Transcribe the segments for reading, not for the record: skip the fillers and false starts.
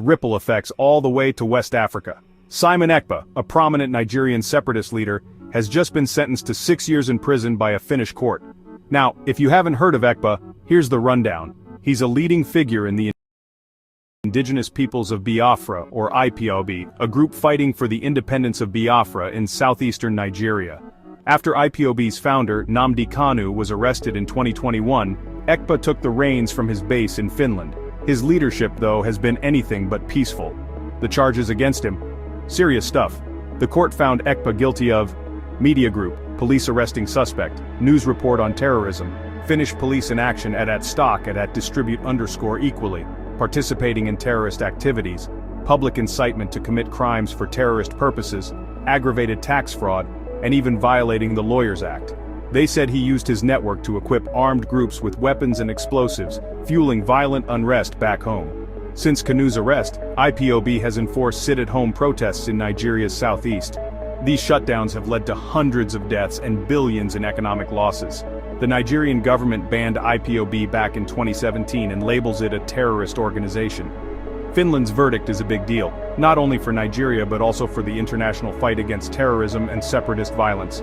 ripple effects all the way to West Africa. Simon Èkpá, a prominent Nigerian separatist leader, has just been sentenced to 6 years in prison by a Finnish court. Now, if you haven't heard of Èkpá, here's the rundown. He's a leading figure in the indigenous peoples of Biafra, or IPOB, a group fighting for the independence of Biafra in southeastern Nigeria. After IPOB's founder, Nnamdi Kanu, was arrested in 2021, Èkpá took the reins from his base in Finland. His leadership, though, has been anything but peaceful. The charges against him? Serious stuff. The court found Èkpá guilty of media group, police arresting suspect, news report on terrorism, Finnish police in action at stock at distribute_equally, participating in terrorist activities, public incitement to commit crimes for terrorist purposes, aggravated tax fraud, and even violating the Lawyers Act. They said he used his network to equip armed groups with weapons and explosives, fueling violent unrest back home. Since Kanu's arrest, IPOB has enforced sit-at-home protests in Nigeria's southeast. These shutdowns have led to hundreds of deaths and billions in economic losses. The Nigerian government banned IPOB back in 2017 and labels it a terrorist organization. Finland's verdict is a big deal, not only for Nigeria but also for the international fight against terrorism and separatist violence.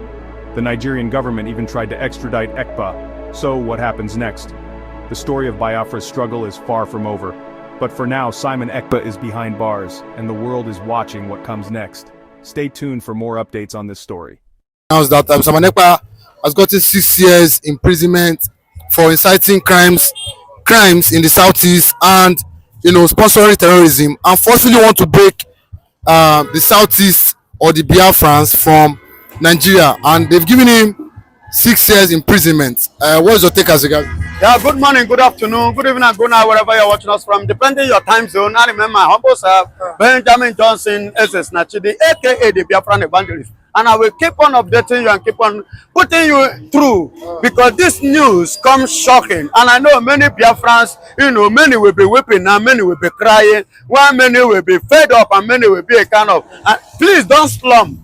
The Nigerian government even tried to extradite Èkpá. So what happens next? The story of Biafra's struggle is far from over. But for now, Simon Èkpá is behind bars, and the world is watching what comes next. Stay tuned for more updates on this story. Announced that Simon Èkpá has gotten 6 years imprisonment for inciting crimes in the southeast and sponsoring terrorism, and forcibly want to break the southeast or the Biafrans from Nigeria, and they've given him 6 years imprisonment. What is your take as regards? Yeah, good morning, good afternoon, good evening, and good night, wherever you're watching us from, depending your time zone. I remember my humble self, Benjamin Johnson, SS Nachidi, aka the Biafran Evangelist. And I will keep on updating you and keep on putting you through, because this news comes shocking. And I know many Biafrans, many will be weeping and many will be crying, while many will be fed up and many will be a kind of, please don't slump.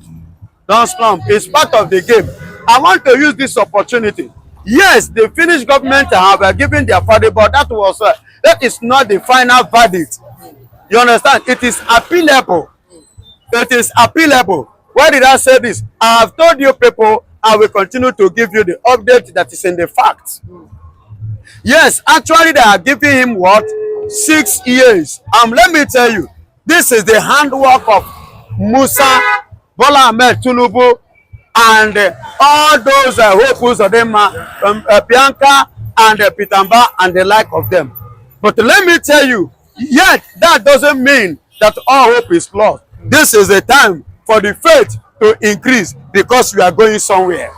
Don't slump. It's part of the game. I want to use this opportunity. Yes, the Finnish government have given their verdict, but that is not the final verdict. You understand? It is appealable. It is appealable. Why did I say this? I have told you people, I will continue to give you the update that is in the facts. Yes, actually they are giving him what? 6 years. Let me tell you, this is the handwork of Musa, Bola Ahmed Tinubu, and all those hopefuls of them, Bianca and Pitamba and the like of them. But let me tell you, yet that doesn't mean that all hope is lost. This is a time for the faith to increase, because we are going somewhere.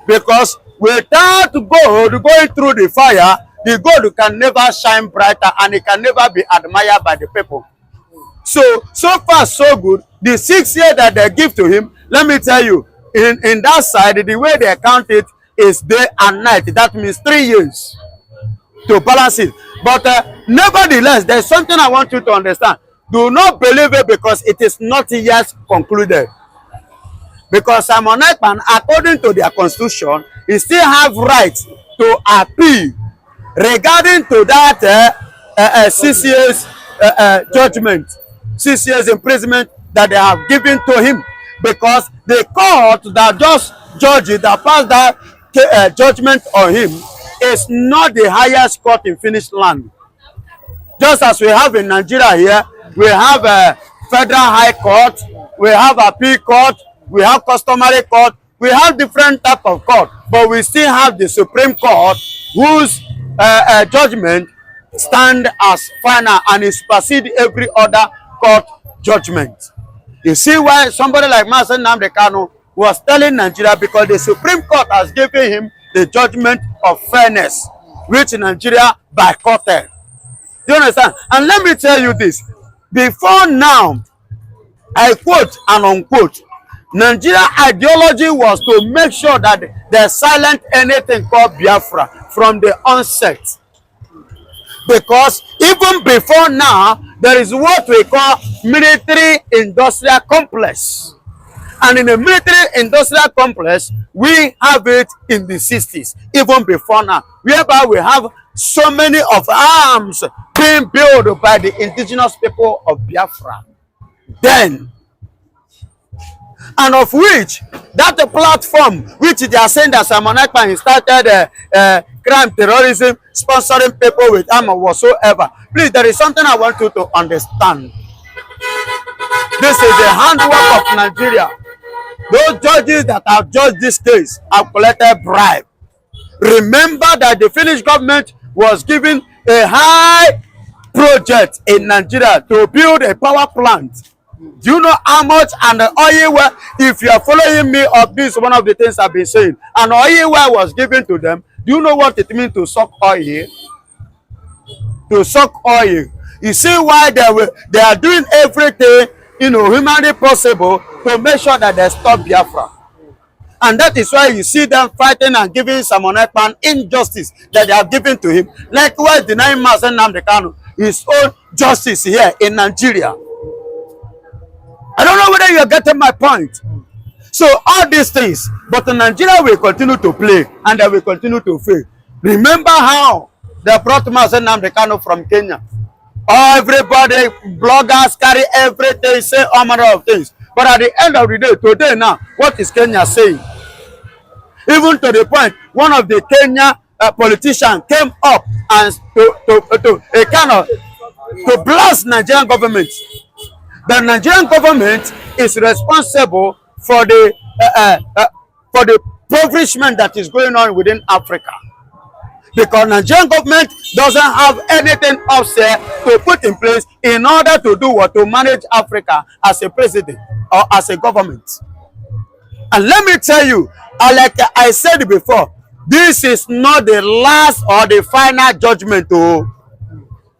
Because without gold going through the fire, the gold can never shine brighter and it can never be admired by the people. So far so good. The 6 years that they give to him, let me tell you, in that side, the way they count it is day and night. That means 3 years to balance it. But nevertheless, there's something I want you to understand. Do not believe it because it is not yet concluded. Because Simon Èkpá, according to their constitution, he still have right to appeal regarding to that 6 years judgment, 6 years imprisonment that they have given to him. Because the court that just judged it, that passed that judgment on him, is not the highest court in Finland. Just as we have in Nigeria here, we have a federal high court, we have appeal court, we have customary court, we have different type of court, but we still have the Supreme Court, whose judgment stand as final and is supersede every other court judgment. You see why somebody like Master Nnamdi Kanu was telling Nigeria, because the Supreme Court has given him the judgment of fairness, which Nigeria boycotted. Do you understand? And let me tell you this. Before now, I quote and unquote, Nigeria ideology was to make sure that they silent anything called Biafra from the onset. Because even before now, there is what we call military-industrial complex. And in the military-industrial complex, we have it in the 60s, even before now, whereby we have so many of arms being built by the indigenous people of Biafra then, and of which that platform which they are saying that Simon Ekpa started crime, terrorism, sponsoring people with armor whatsoever. Please, there is something I want you to understand. This is the handwork of Nigeria. Those judges that have judged this case have collected bribe. Remember that the Finnish government was given a high project in Nigeria to build a power plant. Do you know how much and the oil well? If you are following me up, this is one of the things I've been saying. An oil well was given to them. Do you know what it means to suck oil? To suck oil. You see why they are doing everything, you know, humanly possible to make sure that they stop Biafra. And that is why you see them fighting and giving Simon Ekpa injustice that they have given to him. Likewise, denying Mazen Nnamdi Kanu his own justice here in Nigeria. I don't know whether you are getting my point. So all these things, but Nigeria will continue to play and they will continue to fail. Remember how they brought Mazen Nnamdi Kanu from Kenya. Everybody, bloggers carry everything, say all manner of things. But at the end of the day, today now, what is Kenya saying? Even to the point, one of the Kenya politicians came up and to blast Nigerian government. The Nigerian government is responsible for the impoverishment that is going on within Africa. Because Nigerian government doesn't have anything else to put in place in order to do what? To manage Africa as a president or as a government. And let me tell you, like I said before, this is not the last or the final judgment.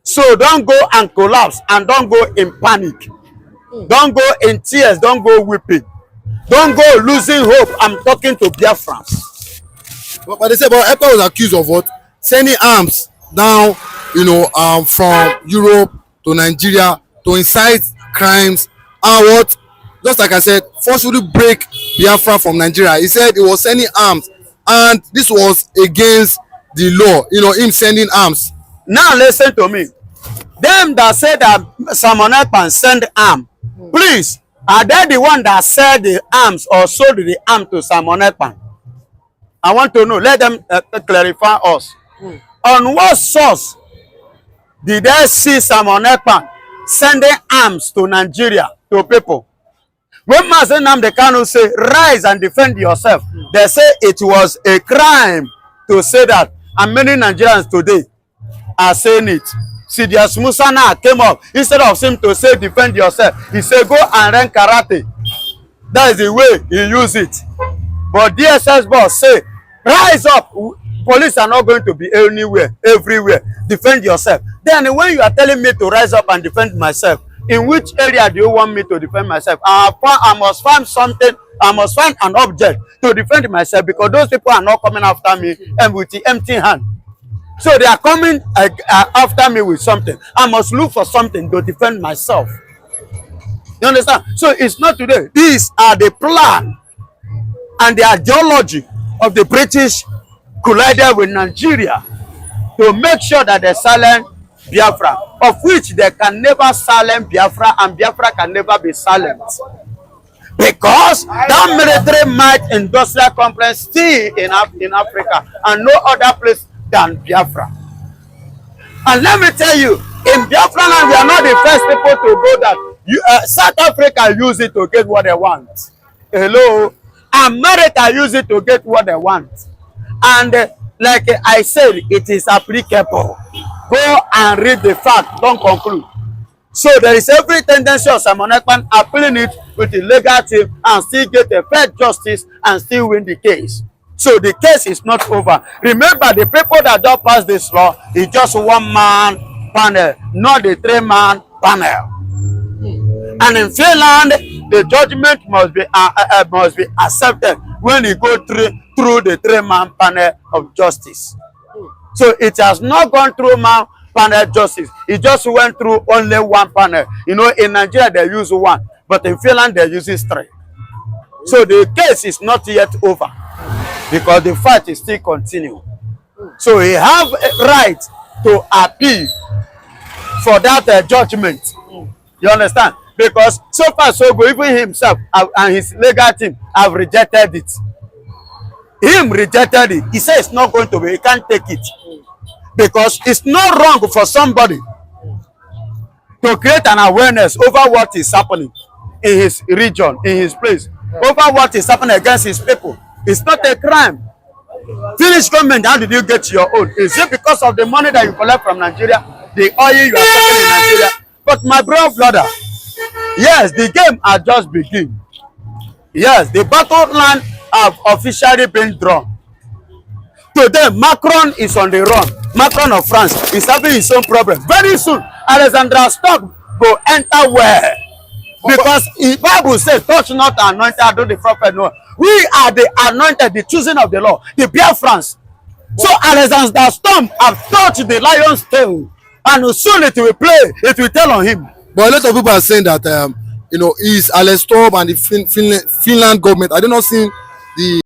So don't go and collapse and don't go in panic. Don't go in tears, don't go weeping. Don't go losing hope. I'm talking to Biafrans. But they say, but Èkpá was accused of what? Sending arms down, you know, from Europe to Nigeria to incite crimes and what? Just like I said, forcefully break Biafra from Nigeria. He said he was sending arms and this was against the law, you know, him sending arms. Now listen to me. Them that said that Simon Ekpa send arm, please, are they the one that said the arms or sold the arm to Simon Ekpa? I want to know. Let them clarify us. On what source did they see Simon Ekpa sending arms to Nigeria, to people? When Mazen Nnamdi Kanu say, rise and defend yourself, they say it was a crime to say that. And many Nigerians today are saying it. Sidious Musa now came up. Instead of him to say, defend yourself, he said, go and learn karate. That is the way he used it. But DSS boss say, rise up. Police are not going to be anywhere, everywhere. Defend yourself. Then when you are telling me to rise up and defend myself, in which area do you want me to defend myself? I must find something, I must find an object to defend myself, because those people are not coming after me and with the empty hand. So they are coming after me with something. I must look for something to defend myself. You understand? So it's not today. These are the plan and the ideology of the British collided with Nigeria to make sure that they silence Biafra, of which they can never silence Biafra, and Biafra can never be silent. Because that military might industrial complex still in Africa and no other place than Biafra. And let me tell you, in Biafraland, we are not the first people to go that. South Africa use it to get what they want. Hello? America use it to get what they want. And like I said, it is applicable. Go and read the fact, don't conclude. So there is every tendency of Simon Ekpa appealing it with the legal team and still get a fair justice and still win the case. So the case is not over. Remember, the people that don't pass this law is just one man panel, not the 3-man panel. And in Finland, the judgment must be accepted when you go through the 3-man panel of justice. So it has not gone through man panel justice. It just went through only one panel. You know, in Nigeria they use 1, but in Finland they use 3. So the case is not yet over, because the fight is still continuing. So he have a right to appeal for that judgment. You understand? Because so far so good, even himself and his legal team have rejected it. Him rejected it. He said it's not going to be, he can't take it. Because it's not wrong for somebody to create an awareness over what is happening in his region, in his place, over what is happening against his people. It's not a crime. Finnish government, how did you get your own? Is it because of the money that you collect from Nigeria, the oil you are taking in Nigeria? But my brother, yes, the game has just begun. Yes, the battleland have officially been drawn. Today, Macron is on the run. Macron of France is having his own problem. Very soon, Alexandra Stock will enter where? Because the Bible says, touch not anointed, do the prophet no. We are the anointed, the choosing of the Lord, the Biafrans. So Alexander Storm have touched the lion's tail, and soon it will play, it will tell on him. But a lot of people are saying that, is Alex Storm and the Finland government. I do not see the